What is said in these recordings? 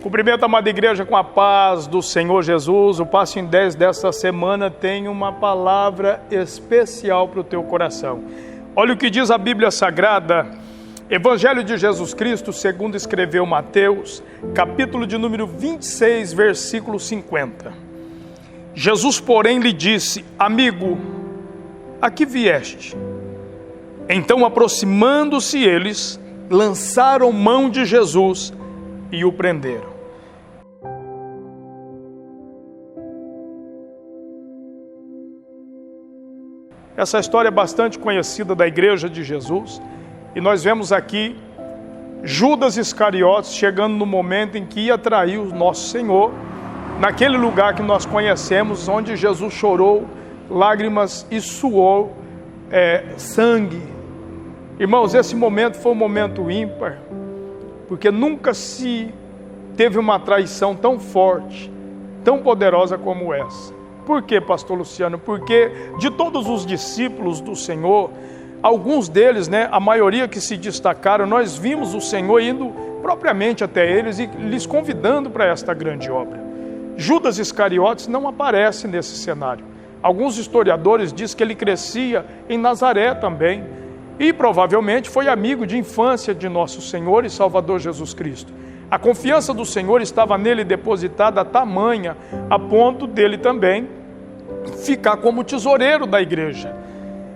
Cumprimento a amada igreja com a paz do Senhor Jesus. O Passo em 10 desta semana tem uma palavra especial para o teu coração. Olha o que diz a Bíblia Sagrada, Evangelho de Jesus Cristo, segundo escreveu Mateus, capítulo de número 26, versículo 50. Jesus, porém, lhe disse: amigo, a que vieste? Então, aproximando-se eles, lançaram mão de Jesus e o prenderam. Essa história é bastante conhecida da igreja de Jesus, e nós vemos aqui Judas Iscariotes chegando no momento em que ia trair o nosso Senhor, naquele lugar que nós conhecemos, onde Jesus chorou lágrimas e suou sangue. Irmãos, esse momento foi um momento ímpar, porque nunca se teve uma traição tão forte, tão poderosa como essa. Por quê, pastor Luciano? Porque de todos os discípulos do Senhor, alguns deles, a maioria que se destacaram, nós vimos o Senhor indo propriamente até eles e lhes convidando para esta grande obra. Judas Iscariotes não aparece nesse cenário. Alguns historiadores dizem que ele crescia em Nazaré também e provavelmente foi amigo de infância de nosso Senhor e Salvador Jesus Cristo. A confiança do Senhor estava nele depositada tamanha, a ponto dele também ficar como tesoureiro da igreja.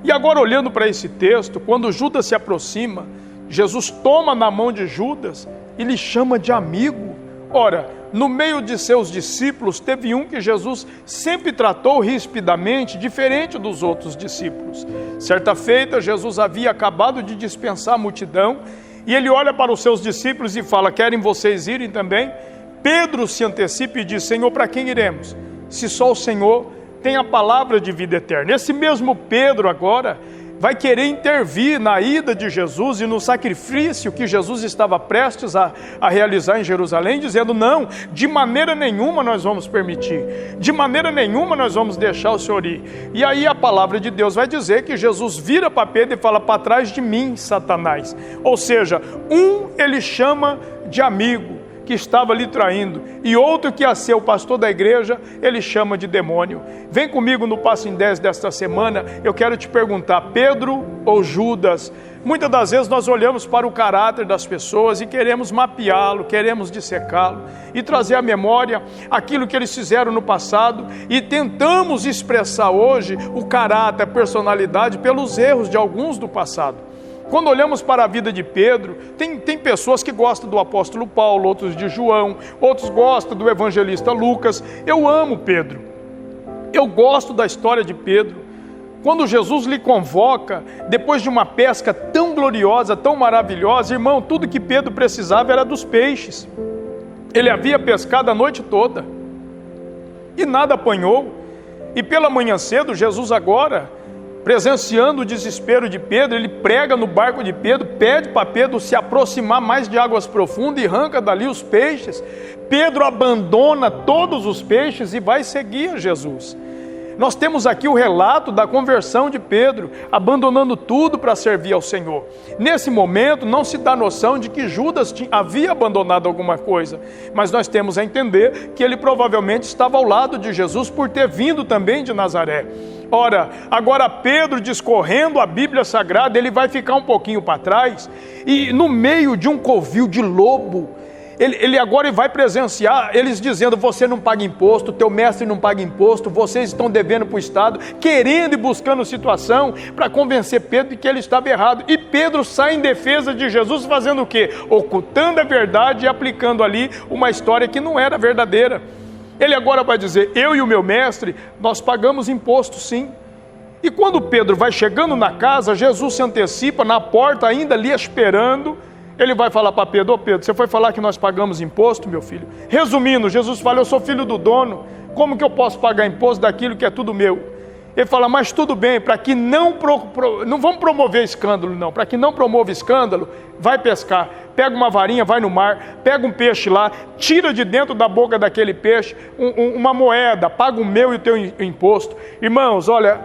E agora, olhando para esse texto, quando Judas se aproxima, Jesus toma na mão de Judas e lhe chama de amigo. Ora, no meio de seus discípulos, teve um que Jesus sempre tratou rispidamente, diferente dos outros discípulos. Certa feita, Jesus havia acabado de dispensar a multidão, e ele olha para os seus discípulos e fala: querem vocês irem também? Pedro se antecipa e diz: Senhor, para quem iremos? Se só o Senhor tem a palavra de vida eterna. Esse mesmo Pedro agora vai querer intervir na ida de Jesus e no sacrifício que Jesus estava prestes a realizar em Jerusalém, dizendo: não, de maneira nenhuma nós vamos permitir, de maneira nenhuma nós vamos deixar o Senhor ir. E aí a palavra de Deus vai dizer que Jesus vira para Pedro e fala: para trás de mim, Satanás. Ou seja, ele chama de amigo, que estava lhe traindo, e outro que ia ser o pastor da igreja, ele chama de demônio. Vem comigo no Passo em 10 desta semana. Eu quero te perguntar: Pedro ou Judas? Muitas das vezes nós olhamos para o caráter das pessoas e queremos mapeá-lo, queremos dissecá-lo e trazer à memória aquilo que eles fizeram no passado, e tentamos expressar hoje o caráter, a personalidade pelos erros de alguns do passado. Quando olhamos para a vida de Pedro, tem pessoas que gostam do apóstolo Paulo, outros de João, outros gostam do evangelista Lucas. Eu amo Pedro, eu gosto da história de Pedro. Quando Jesus lhe convoca, depois de uma pesca tão gloriosa, tão maravilhosa, irmão, tudo que Pedro precisava era dos peixes. Ele havia pescado a noite toda e nada apanhou. E pela manhã cedo, Jesus agora, presenciando o desespero de Pedro, ele prega no barco de Pedro, pede para Pedro se aproximar mais de águas profundas e arranca dali os peixes. Pedro abandona todos os peixes e vai seguir a Jesus. Nós temos aqui o relato da conversão de Pedro, abandonando tudo para servir ao Senhor. Nesse momento não se dá noção de que Judas havia abandonado alguma coisa, mas nós temos a entender que ele provavelmente estava ao lado de Jesus por ter vindo também de Nazaré. Ora, agora Pedro, discorrendo a Bíblia Sagrada, ele vai ficar um pouquinho para trás, e no meio de um covil de lobo, ele agora vai presenciar eles dizendo: você não paga imposto, teu mestre não paga imposto, vocês estão devendo para o Estado, querendo e buscando situação para convencer Pedro de que ele estava errado. E Pedro sai em defesa de Jesus, fazendo o quê? Ocultando a verdade e aplicando ali uma história que não era verdadeira. Ele agora vai dizer: eu e o meu mestre, nós pagamos imposto sim. E quando Pedro vai chegando na casa, Jesus se antecipa na porta, ainda ali esperando. Ele vai falar para Pedro: ô Pedro, você foi falar que nós pagamos imposto, meu filho? Resumindo, Jesus fala: eu sou filho do dono, como que eu posso pagar imposto daquilo que é tudo meu? Ele fala: mas tudo bem, para que não vamos promover escândalo não, para que não promova escândalo, vai pescar. pega uma varinha, vai no mar, pega um peixe lá, tira de dentro da boca daquele peixe uma moeda, paga o meu e o teu imposto. Irmãos, olha,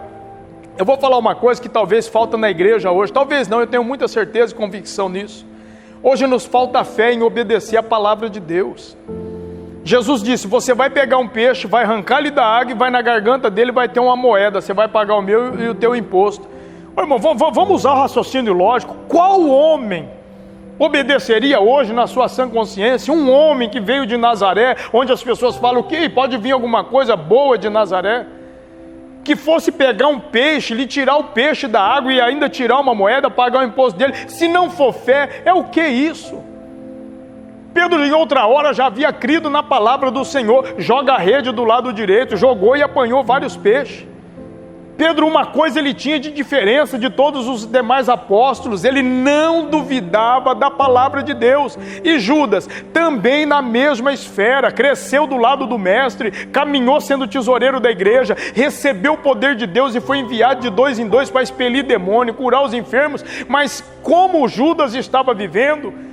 eu vou falar uma coisa que talvez falta na igreja hoje, talvez não, eu tenho muita certeza e convicção nisso. Hoje nos falta fé em obedecer a palavra de Deus. Jesus disse, você vai pegar um peixe, vai arrancar ele da água e vai na garganta dele, vai ter uma moeda, você vai pagar o meu e o teu imposto. Ô, irmão, vamos usar o raciocínio lógico. Qual homem obedeceria hoje na sua sã consciência? Um homem que veio de Nazaré, onde as pessoas falam que pode vir alguma coisa boa de Nazaré, que fosse pegar um peixe, lhe tirar o peixe da água e ainda tirar uma moeda, pagar o imposto dele. Se não for fé, é o que isso? Pedro em outra hora já havia crido na palavra do Senhor, joga a rede do lado direito, jogou e apanhou vários peixes. Pedro, uma coisa ele tinha de diferença de todos os demais apóstolos, ele não duvidava da palavra de Deus. E Judas, também na mesma esfera, cresceu do lado do mestre, caminhou sendo tesoureiro da igreja, recebeu o poder de Deus e foi enviado de 2 em 2 para expelir demônio, curar os enfermos. Mas como Judas estava vivendo?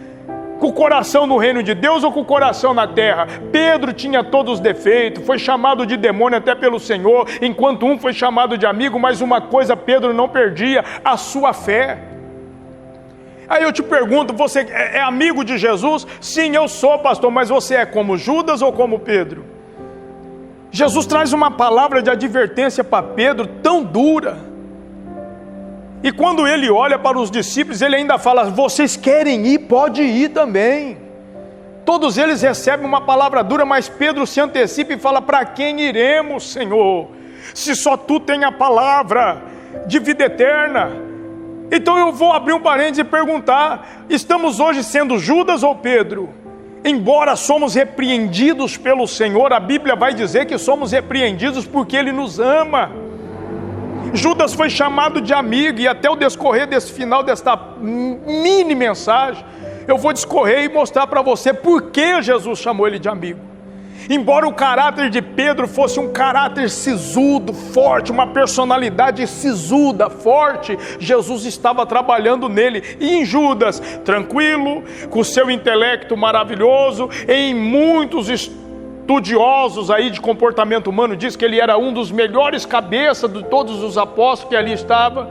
Com o coração no reino de Deus ou com o coração na terra? Pedro tinha todos os defeitos, foi chamado de demônio até pelo Senhor, enquanto um foi chamado de amigo, mas uma coisa Pedro não perdia, a sua fé. Aí eu te pergunto, você é amigo de Jesus? Sim, eu sou, pastor, mas você é como Judas ou como Pedro? Jesus traz uma palavra de advertência para Pedro tão dura. E quando ele olha para os discípulos, ele ainda fala, vocês querem ir, pode ir também. Todos eles recebem uma palavra dura, mas Pedro se antecipa e fala, para quem iremos, Senhor? Se só tu tem a palavra de vida eterna. Então eu vou abrir um parênteses e perguntar, estamos hoje sendo Judas ou Pedro? Embora somos repreendidos pelo Senhor, a Bíblia vai dizer que somos repreendidos porque Ele nos ama. Judas foi chamado de amigo, e até o discorrer desse final desta mini mensagem, eu vou discorrer e mostrar para você por que Jesus chamou ele de amigo. Embora o caráter de Pedro fosse um caráter sisudo, forte, uma personalidade sisuda, forte, Jesus estava trabalhando nele. E em Judas, tranquilo, com seu intelecto maravilhoso, em muitos estudiosos aí de comportamento humano, diz que ele era um dos melhores cabeças de todos os apóstolos que ali estava.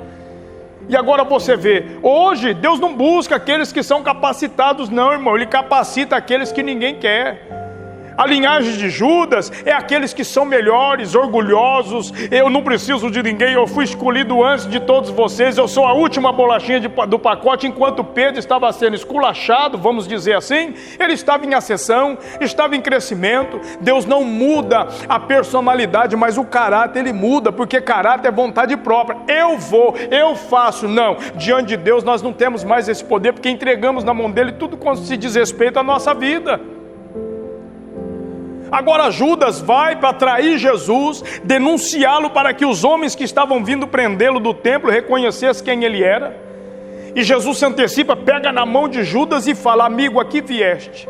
E agora você vê, hoje Deus não busca aqueles que são capacitados não, irmão, Ele capacita aqueles que ninguém quer. A linhagem de Judas é aqueles que são melhores, orgulhosos, eu não preciso de ninguém, eu fui escolhido antes de todos vocês, eu sou a última bolachinha do pacote. Enquanto Pedro estava sendo esculachado, vamos dizer assim, ele estava em ascensão, estava em crescimento. Deus não muda a personalidade, mas o caráter ele muda, porque caráter é vontade própria. Eu vou, eu faço, não. Diante de Deus nós não temos mais esse poder, porque entregamos na mão dele tudo quanto se diz respeito à nossa vida. Agora Judas vai para trair Jesus, denunciá-lo para que os homens que estavam vindo prendê-lo do templo reconhecessem quem ele era. E Jesus se antecipa, pega na mão de Judas e fala, amigo, aqui vieste.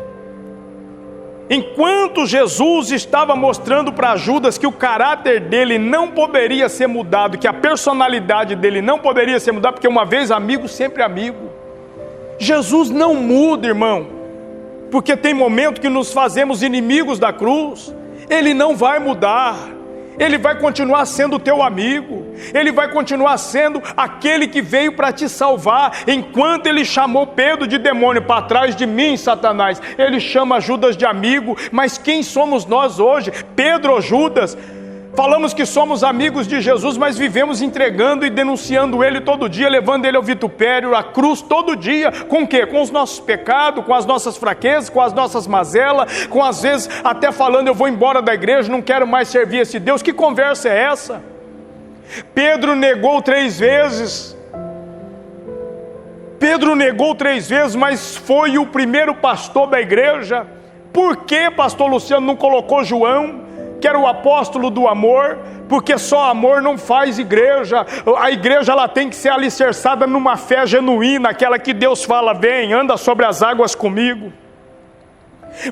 Enquanto Jesus estava mostrando para Judas que o caráter dele não poderia ser mudado, que a personalidade dele não poderia ser mudada, porque uma vez amigo, sempre amigo. Jesus não muda, irmão. Porque tem momento que nos fazemos inimigos da cruz. Ele não vai mudar. Ele vai continuar sendo teu amigo. Ele vai continuar sendo aquele que veio para te salvar. Enquanto ele chamou Pedro de demônio, para trás de mim, Satanás, ele chama Judas de amigo. Mas quem somos nós hoje? Pedro ou Judas? Falamos que somos amigos de Jesus, mas vivemos entregando e denunciando Ele todo dia, levando Ele ao vitupério, à cruz todo dia. Com o quê? Com os nossos pecados, com as nossas fraquezas, com as nossas mazelas, com às vezes até falando, eu vou embora da igreja, não quero mais servir esse Deus. Que conversa é essa? Pedro negou 3 vezes. Pedro negou 3 vezes, mas foi o primeiro pastor da igreja. Por que pastor Luciano não colocou João, que era o apóstolo do amor? Porque só amor não faz igreja. A igreja ela tem que ser alicerçada numa fé genuína, aquela que Deus fala, vem, anda sobre as águas comigo.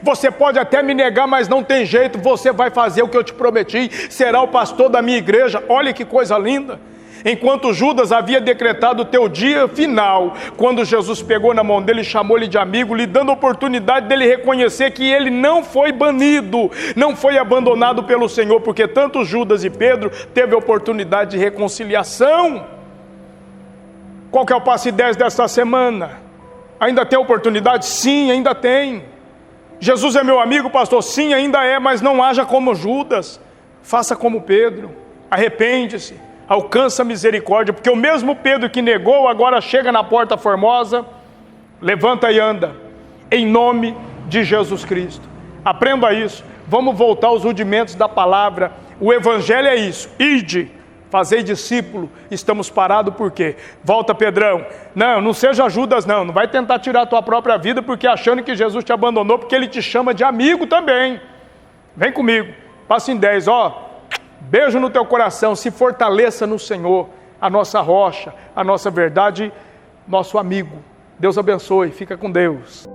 Você pode até me negar, mas não tem jeito, você vai fazer o que eu te prometi, será o pastor da minha igreja. Olha que coisa linda. enquanto Judas havia decretado o teu dia final, quando Jesus pegou na mão dele e chamou ele de amigo, lhe dando a oportunidade dele reconhecer que ele não foi banido, não foi abandonado pelo Senhor, porque tanto Judas e Pedro teve a oportunidade de reconciliação. Qual que é o passo 10 desta semana? Ainda tem oportunidade? Sim, ainda tem. Jesus é meu amigo, pastor? Sim, ainda é, mas não haja como Judas. Faça como Pedro. Arrepende-se. Alcança misericórdia, porque o mesmo Pedro que negou, agora chega na porta formosa, levanta e anda, em nome de Jesus Cristo. Aprenda isso. Vamos voltar aos rudimentos da palavra. O Evangelho é isso. Ide, fazei discípulo. Estamos parados por quê? Volta, Pedrão. Não seja Judas, não vai tentar tirar a tua própria vida, porque achando que Jesus te abandonou, porque Ele te chama de amigo também. Vem comigo, passo em 10, beijo no teu coração, se fortaleça no Senhor, a nossa rocha, a nossa verdade, nosso amigo. Deus abençoe, fica com Deus.